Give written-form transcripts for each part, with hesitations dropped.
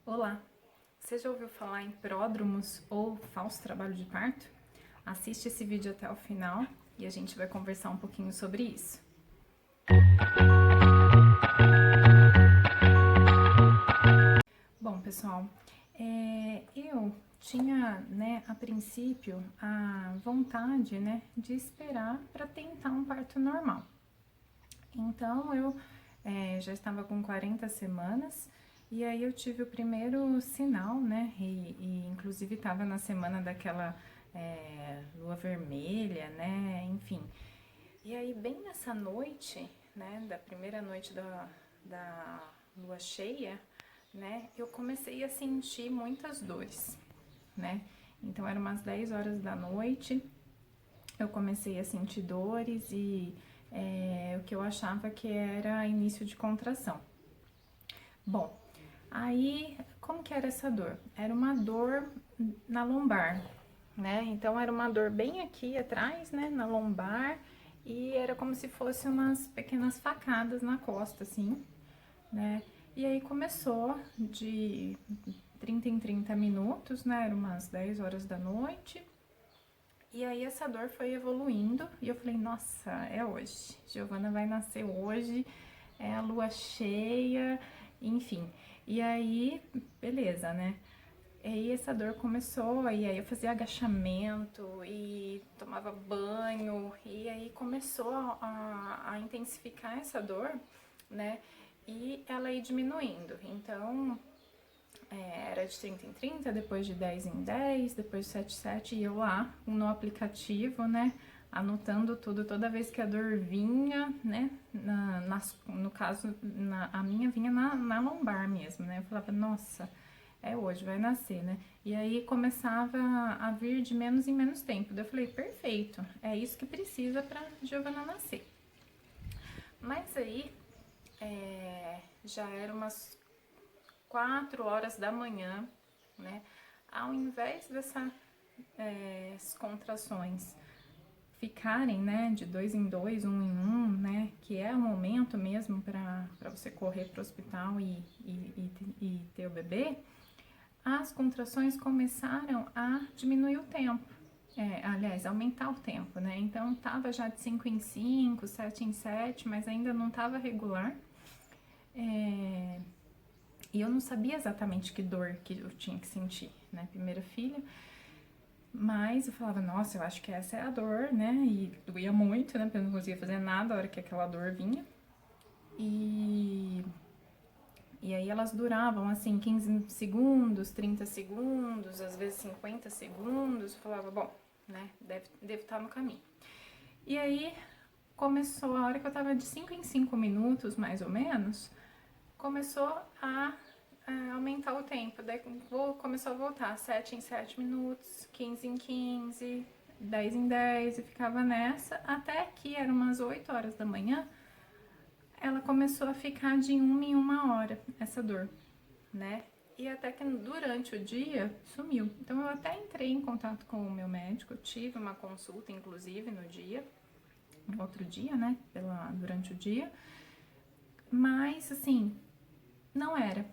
Olá! Você já ouviu falar em pródromos ou falso trabalho de parto? Assiste esse vídeo até o final e a gente vai conversar um pouquinho sobre isso. Bom, pessoal, eu tinha, a princípio, a vontade, de esperar para tentar um parto normal. Então, eu já estava com 40 semanas e aí eu tive o primeiro sinal, E inclusive estava na semana daquela lua vermelha, Enfim. E aí, bem nessa noite, da primeira noite da lua cheia, eu comecei a sentir muitas dores, Então, eram umas 10 horas da noite, eu comecei a sentir dores e o que eu achava que era início de contração. Bom, aí como que era essa dor? Era uma dor na lombar, Então era uma dor bem aqui atrás, na lombar, e era como se fosse umas pequenas facadas na costa, assim, E aí começou de 30 em 30 minutos, Era umas 10 horas da noite. E aí essa dor foi evoluindo e eu falei, nossa, é hoje. Giovana vai nascer hoje, é a lua cheia, enfim. E aí, beleza, E aí essa dor começou, e aí eu fazia agachamento e tomava banho, e aí começou a intensificar essa dor, E ela ia diminuindo. Então, era de 30 em 30, depois de 10 em 10, depois de 7 em 7, e eu lá no aplicativo, anotando tudo, toda vez que a dor vinha, no caso, a minha vinha na lombar mesmo, Eu falava, nossa, é hoje, vai nascer, E aí começava a vir de menos em menos tempo. Daí eu falei, perfeito, é isso que precisa pra Giovana nascer. Mas aí, já era umas 4 horas da manhã, Ao invés dessas contrações ficarem, de 2 em 2, 1 em 1, Que é o momento mesmo para você correr para o hospital e ter o bebê, as contrações começaram a diminuir o tempo. Aliás, aumentar o tempo, Então, tava já de 5 em 5, 7 em 7, mas ainda não tava regular. E eu não sabia exatamente que dor que eu tinha que sentir, Primeira filha. Mas eu falava, nossa, eu acho que essa é a dor, E doía muito, Porque eu não conseguia fazer nada a hora que aquela dor vinha. E aí elas duravam, assim, 15 segundos, 30 segundos, às vezes 50 segundos. Eu falava, bom, deve estar no caminho. E aí começou, a hora que eu tava de 5 em 5 minutos, mais ou menos, começou a aumentar o tempo. Daí começou a voltar 7 em 7 minutos, 15 em 15, 10 em 10, e ficava nessa, até que eram umas 8 horas da manhã, ela começou a ficar de 1 em 1 hora, essa dor, E até que durante o dia sumiu. Então eu até entrei em contato com o meu médico, tive uma consulta, inclusive, no outro dia, durante o dia. Mas, assim, não era.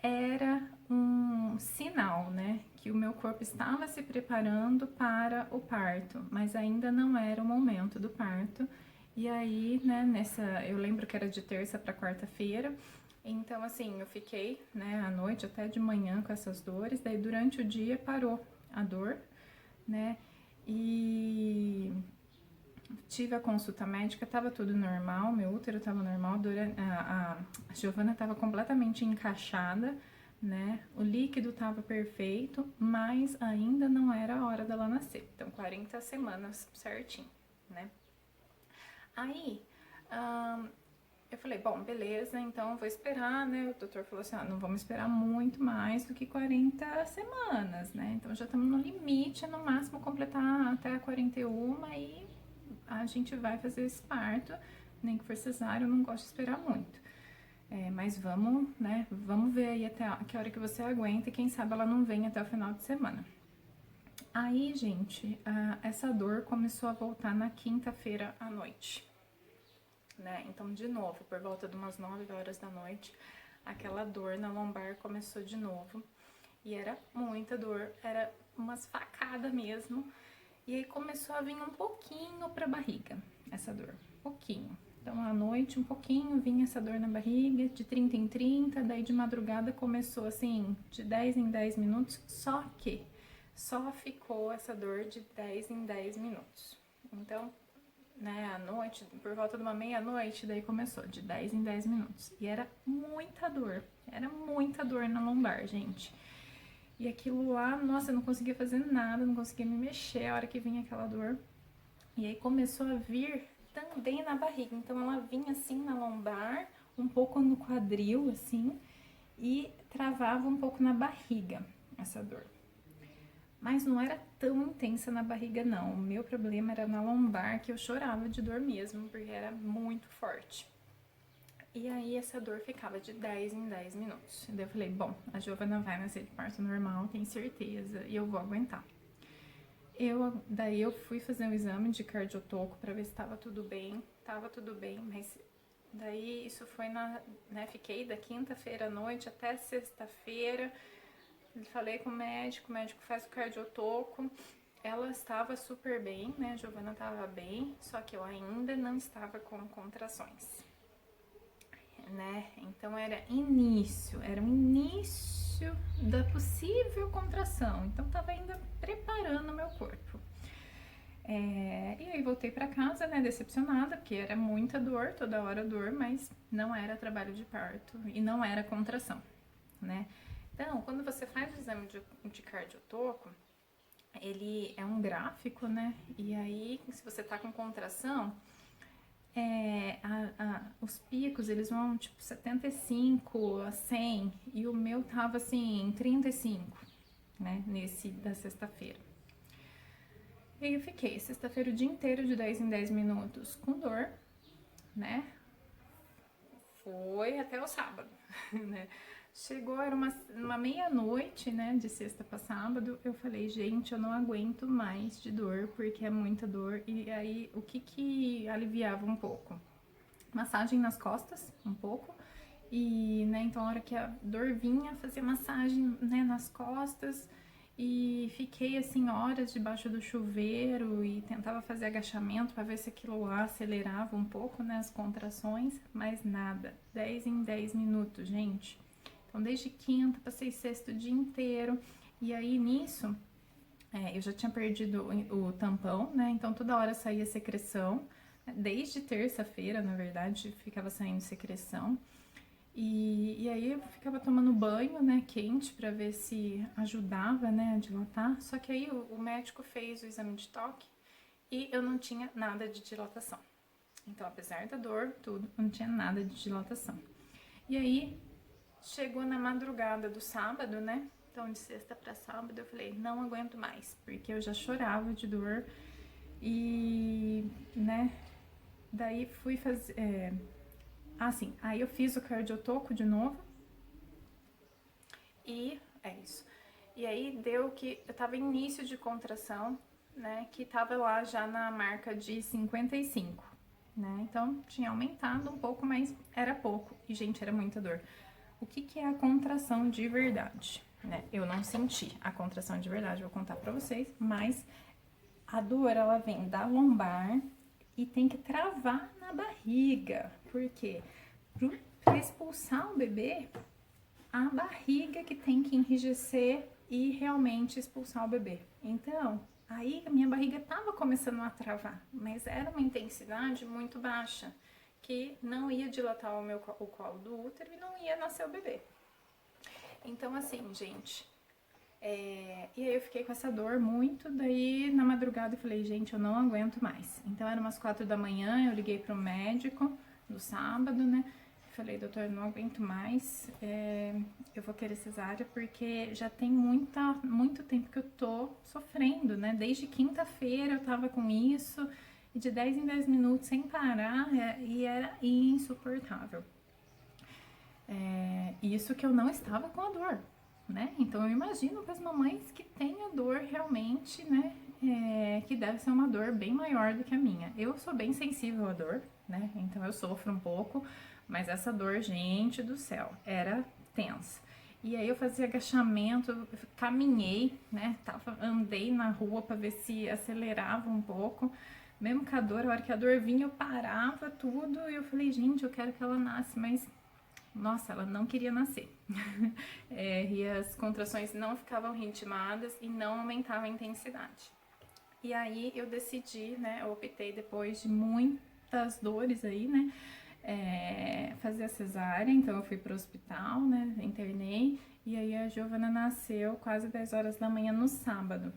Era um sinal, que o meu corpo estava se preparando para o parto, mas ainda não era o momento do parto. E aí, eu lembro que era de terça para quarta-feira, então assim, eu fiquei, à noite até de manhã com essas dores, daí durante o dia parou a dor, E tive a consulta médica, tava tudo normal, meu útero tava normal, a Giovana tava completamente encaixada, O líquido tava perfeito, mas ainda não era a hora dela nascer. Então, 40 semanas certinho, Aí, eu falei, bom, beleza, então eu vou esperar, O doutor falou assim, não vamos esperar muito mais do que 40 semanas, Então já estamos no limite, no máximo completar até a 41 e a gente vai fazer esse parto, nem que for cesárea, eu não gosto de esperar muito. Mas vamos ver aí até que hora que você aguenta e quem sabe ela não vem até o final de semana. Aí, gente, essa dor começou a voltar na quinta-feira à noite, Então, de novo, por volta de umas 9 horas da noite, aquela dor na lombar começou de novo. E era muita dor, era umas facadas mesmo. E aí começou a vir um pouquinho pra barriga, essa dor, pouquinho. Então, à noite, um pouquinho, vinha essa dor na barriga, de 30 em 30, daí de madrugada começou assim, de 10 em 10 minutos, só que só ficou essa dor de 10 em 10 minutos. Então, né, à noite, por volta de uma meia-noite, daí começou, de 10 em 10 minutos. E era muita dor na lombar, gente. E aquilo lá, nossa, eu não conseguia fazer nada, não conseguia me mexer a hora que vinha aquela dor. E aí começou a vir também na barriga. Então ela vinha assim na lombar, um pouco no quadril, assim, e travava um pouco na barriga, essa dor. Mas não era tão intensa na barriga, não. O meu problema era na lombar, que eu chorava de dor mesmo, porque era muito forte. E aí essa dor ficava de 10 em 10 minutos. Daí eu falei, bom, a Giovana vai nascer de parto normal, tenho certeza, e eu vou aguentar. Daí eu fui fazer um exame de cardiotoco pra ver se tava tudo bem, mas daí isso foi fiquei da quinta-feira à noite até sexta-feira, falei com o médico faz o cardiotoco, ela estava super bem, né, a Giovana estava bem, só que eu ainda não estava com contrações, né, então era um início da possível contração, então tava ainda preparando o meu corpo. E aí voltei pra casa, né, decepcionada, porque era muita dor, toda hora dor, mas não era trabalho de parto e não era contração, né. Então, quando você faz o exame de cardiotoco, ele é um gráfico, né, e aí se você tá com contração, os picos, eles vão tipo 75 a 100, e o meu tava assim, 35, né, nesse da sexta-feira. E aí eu fiquei sexta-feira o dia inteiro de 10 em 10 minutos com dor, né, foi até o sábado, né. Chegou, era uma meia-noite, né, de sexta pra sábado, eu falei, gente, eu não aguento mais de dor, porque é muita dor, e aí o que aliviava um pouco? Massagem nas costas, um pouco, e, né, então a hora que a dor vinha, fazia massagem, né, nas costas, e fiquei, assim, horas debaixo do chuveiro e tentava fazer agachamento pra ver se aquilo lá acelerava um pouco, né, as contrações, mas nada, 10 em 10 minutos, gente. Então, desde quinta, passei sexta o dia inteiro, e aí nisso, eu já tinha perdido o tampão, né, então toda hora saía secreção, desde terça-feira, na verdade, ficava saindo secreção, e aí eu ficava tomando banho, né, quente, pra ver se ajudava, né, a dilatar, só que aí o médico fez o exame de toque e eu não tinha nada de dilatação. Então, apesar da dor, tudo, não tinha nada de dilatação. E aí, chegou na madrugada do sábado, né? Então, de sexta pra sábado, eu falei, não aguento mais, porque eu já chorava de dor e, né? Daí fui fazer. Aí eu fiz o cardiotoco de novo e é isso. E aí deu que eu tava em início de contração, né? Que tava lá já na marca de 55, né? Então tinha aumentado um pouco, mas era pouco. E, gente, era muita dor. O que é a contração de verdade, né? Eu não senti a contração de verdade, vou contar pra vocês, mas a dor, ela vem da lombar e tem que travar na barriga, porque para expulsar o bebê, a barriga que tem que enrijecer e realmente expulsar o bebê. Então, aí a minha barriga tava começando a travar, mas era uma intensidade muito baixa, que não ia dilatar o colo do útero e não ia nascer o bebê. Então, assim, gente, e aí eu fiquei com essa dor muito, daí na madrugada eu falei, gente, eu não aguento mais. Então, era umas 4 da manhã, eu liguei pro médico no sábado, né, falei, doutor, eu não aguento mais, eu vou querer cesárea, porque já tem muito tempo que eu tô sofrendo, né, desde quinta-feira eu tava com isso, e de 10 em 10 minutos sem parar, e era insuportável. Isso que eu não estava com a dor, né? Então eu imagino para as mamães que têm a dor realmente, né? Que deve ser uma dor bem maior do que a minha. Eu sou bem sensível à dor, né? Então eu sofro um pouco, Mas essa dor, gente do céu, era tensa. E aí eu fazia agachamento, caminhei, né? Andei na rua para ver se acelerava um pouco. Mesmo com a dor, a hora que a dor vinha, eu parava tudo e eu falei, gente, eu quero que ela nasce, mas nossa, ela não queria nascer. E as contrações não ficavam ritmadas e não aumentavam a intensidade. E aí eu decidi, né, eu optei depois de muitas dores aí, né, fazer a cesárea. Então eu fui pro hospital, né, internei, e aí a Giovana nasceu quase 10 horas da manhã no sábado.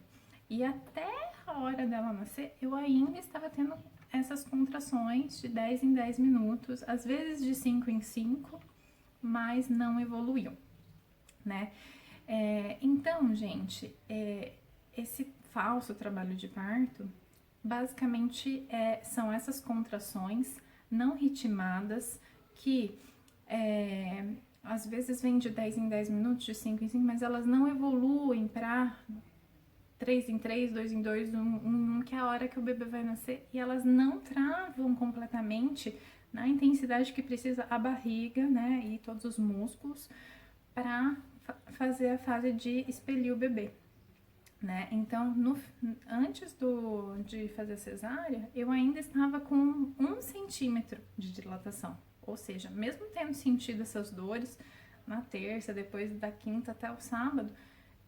E até a hora dela nascer, eu ainda estava tendo essas contrações de 10 em 10 minutos, às vezes de 5 em 5, mas não evoluiu, né? Então, gente, esse falso trabalho de parto, basicamente são essas contrações não ritmadas que às vezes vêm de 10 em 10 minutos, de 5 em 5, mas elas não evoluem para 3 em 3, 2 em 2, 1 em 1, que é a hora que o bebê vai nascer, e elas não travam completamente na intensidade que precisa a barriga, né, e todos os músculos para fazer a fase de expelir o bebê, né? Então, antes de fazer a cesárea, eu ainda estava com 1 centímetro de dilatação, ou seja, mesmo tendo sentido essas dores na terça, depois da quinta até o sábado,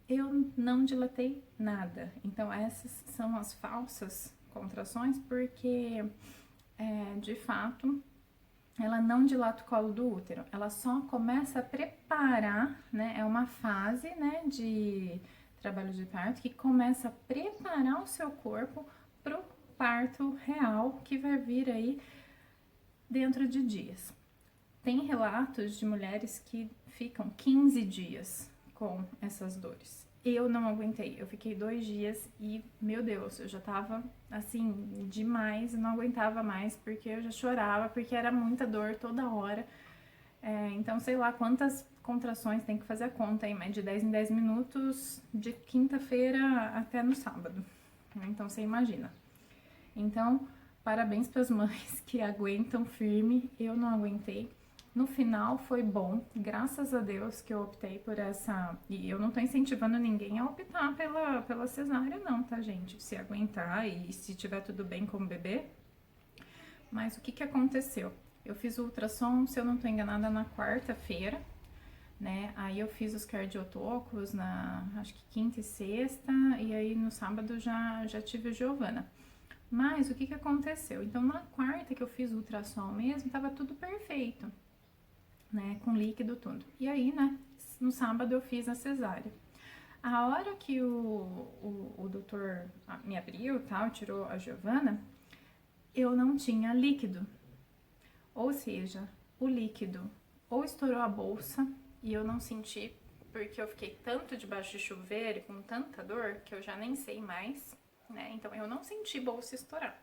eu não dilatei nada. Então, essas são as falsas contrações, porque de fato ela não dilata o colo do útero, ela só começa a preparar, né? É uma fase, né, de trabalho de parto que começa a preparar o seu corpo pro parto real que vai vir aí dentro de dias. Tem relatos de mulheres que ficam 15 dias com essas dores. Eu não aguentei, eu fiquei 2 dias e, meu Deus, eu já tava assim, demais, não aguentava mais, porque eu já chorava, porque era muita dor toda hora. Então, sei lá quantas contrações, tem que fazer a conta aí, mas de 10 em 10 minutos, de quinta-feira até no sábado. Então, você imagina. Então, parabéns para as mães que aguentam firme, eu não aguentei. No final foi bom, graças a Deus que eu optei por essa... E eu não tô incentivando ninguém a optar pela cesárea não, tá, gente? Se aguentar e se tiver tudo bem com o bebê. Mas o que que aconteceu? Eu fiz o ultrassom, se eu não tô enganada, na quarta-feira, né? Aí eu fiz os cardiotocos na, acho que quinta e sexta, e aí no sábado já tive a Giovana. Mas o que que aconteceu? Então, na quarta que eu fiz o ultrassom mesmo, tava tudo perfeito, né, com líquido tudo. E aí, né, no sábado eu fiz a cesárea. A hora que o doutor me abriu, tal, tirou a Giovana, eu não tinha líquido. Ou seja, o líquido ou estourou a bolsa e eu não senti, porque eu fiquei tanto debaixo de chuveiro e com tanta dor que eu já nem sei mais, né? Então eu não senti bolsa estourar.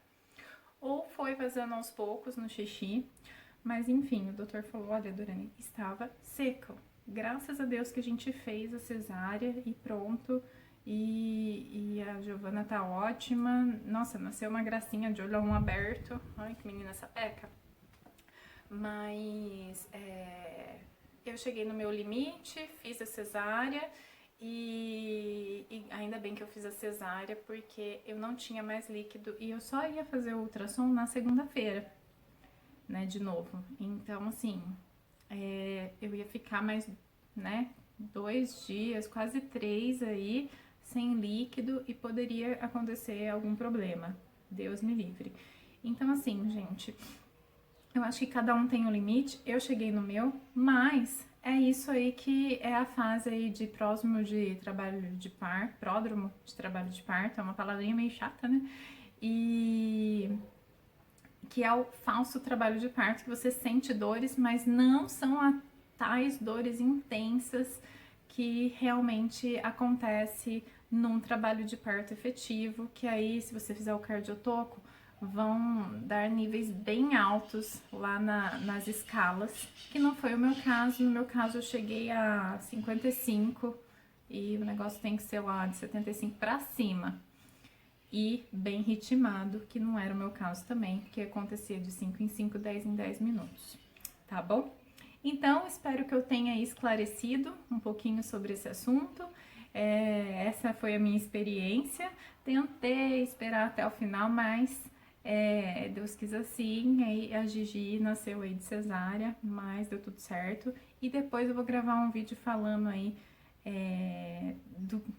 Ou foi vazando aos poucos no xixi. Mas enfim, o doutor falou, olha, Dorane, estava seco. Graças a Deus que a gente fez a cesárea e pronto. E a Giovana tá ótima. Nossa, nasceu uma gracinha de olhão aberto. Ai, que menina sapeca. Mas eu cheguei no meu limite, fiz a cesárea e ainda bem que eu fiz a cesárea porque eu não tinha mais líquido e eu só ia fazer o ultrassom na segunda-feira, né, de novo. Então, assim, eu ia ficar mais, né, 2 dias, quase 3 aí, sem líquido e poderia acontecer algum problema. Deus me livre. Então, assim, gente, eu acho que cada um tem um limite, eu cheguei no meu, mas é isso aí que é a fase aí de pródromo de trabalho de parto, pródromo de trabalho de parto, é uma palavrinha meio chata, né? E que é o falso trabalho de parto, que você sente dores, mas não são tais dores intensas que realmente acontece num trabalho de parto efetivo, que aí, se você fizer o cardiotoco, vão dar níveis bem altos lá nas escalas, que não foi o meu caso. No meu caso, eu cheguei a 55 e o negócio tem que ser lá de 75 para cima. E bem ritmado, que não era o meu caso também, que acontecia de 5 em 5, 10 em 10 minutos. tá bom? Então, espero que eu tenha esclarecido um pouquinho sobre esse assunto. Essa foi a minha experiência. Tentei esperar até o final, mas Deus quis assim. Aí a Gigi nasceu aí de cesárea, mas deu tudo certo. E depois eu vou gravar um vídeo falando aí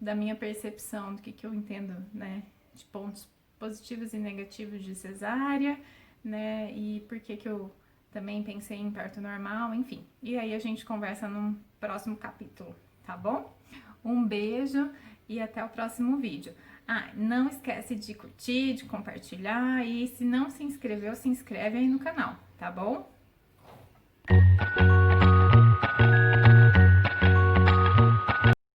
da minha percepção, do que eu entendo, né, de pontos positivos e negativos de cesárea, né, e por que eu também pensei em parto normal, enfim. E aí a gente conversa num próximo capítulo, tá bom? Um beijo e até o próximo vídeo. Ah, não esquece de curtir, de compartilhar e se não se inscreveu, se inscreve aí no canal, tá bom?